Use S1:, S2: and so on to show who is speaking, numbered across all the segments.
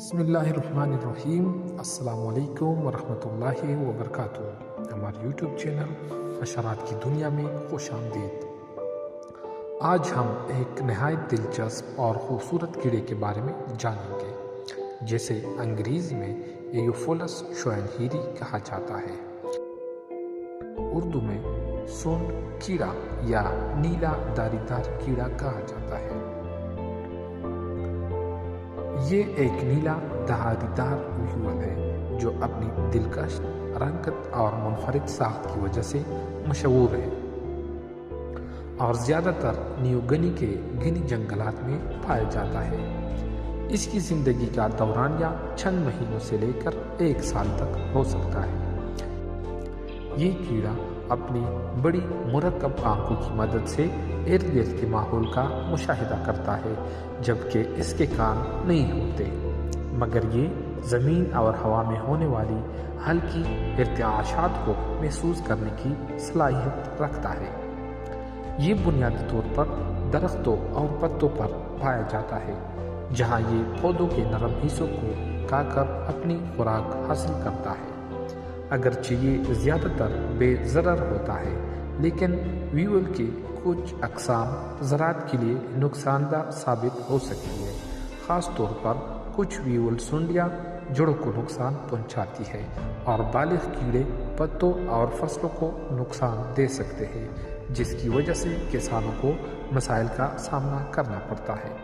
S1: بسم اللہ الرحمن الرحیم۔ السلام علیکم ورحمۃ اللہ وبرکاتہ۔ ہمارے یوٹیوب چینل حشرات کی دنیا میں خوش آمدید۔ آج ہم ایک نہایت دلچسپ اور خوبصورت کیڑے کے بارے میں جانیں گے جسے انگریزی میں ایوفولس شوئنہیری کہا جاتا ہے۔ اردو میں سونڈ کیڑا یا نیلا داری دار کیڑا کہا جاتا ہے۔ یہ ایک نیلا دھاری دار ویول ہے جو اپنی دلکش رنگت اور منفرد ساخت کی وجہ سے مشہور ہے اور زیادہ تر نیو گنی کے گھنی جنگلات میں پایا جاتا ہے۔ اس کی زندگی کا دورانیہ چند مہینوں سے لے کر 1 سال تک ہو سکتا ہے۔ یہ کیڑا اپنی بڑی مرکب آنکھوں کی مدد سے ارد گرد کے ماحول کا مشاہدہ کرتا ہے، جبکہ اس کے کان نہیں ہوتے، مگر یہ زمین اور ہوا میں ہونے والی ہلکی ارتعاشات کو محسوس کرنے کی صلاحیت رکھتا ہے۔ یہ بنیادی طور پر درختوں اور پتوں پر پایا جاتا ہے، جہاں یہ پودوں کے نرم حصوں کو کھا کر اپنی خوراک حاصل کرتا ہے۔ اگرچہ یہ زیادہ تر بے ضرر ہوتا ہے، لیکن ویول کے کچھ اقسام زراعت کے لیے نقصان دہ ثابت ہو سکتی ہے۔ خاص طور پر کچھ ویول سونڈیاں جڑوں کو نقصان پہنچاتی ہے اور بالغ کیڑے پتوں اور فصلوں کو نقصان دے سکتے ہیں، جس کی وجہ سے کسانوں کو مسائل کا سامنا کرنا پڑتا ہے۔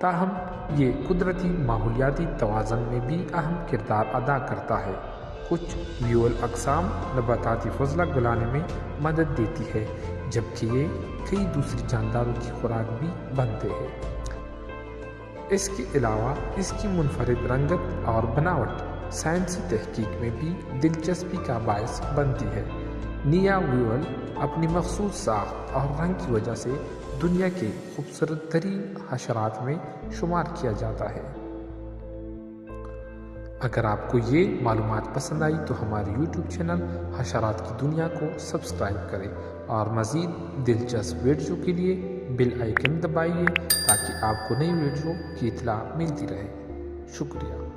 S1: تاہم یہ قدرتی ماحولیاتی توازن میں بھی اہم کردار ادا کرتا ہے۔ کچھ ویول اقسام نباتاتی فضلہ گلانے میں مدد دیتی ہے، جبکہ یہ کئی دوسری جانداروں کی خوراک بھی بنتے ہیں۔ اس کے علاوہ اس کی منفرد رنگت اور بناوٹ سائنسی تحقیق میں بھی دلچسپی کا باعث بنتی ہے۔ نیا ویول اپنی مخصوص ساخت اور رنگ کی وجہ سے دنیا کے خوبصورت ترین حشرات میں شمار کیا جاتا ہے۔ اگر آپ کو یہ معلومات پسند آئی تو ہمارے یوٹیوب چینل حشرات کی دنیا کو سبسکرائب کریں اور مزید دلچسپ ویڈیو کے لیے بیل آئیکن دبائیے تاکہ آپ کو نئی ویڈیو کی اطلاع ملتی رہے۔ شکریہ۔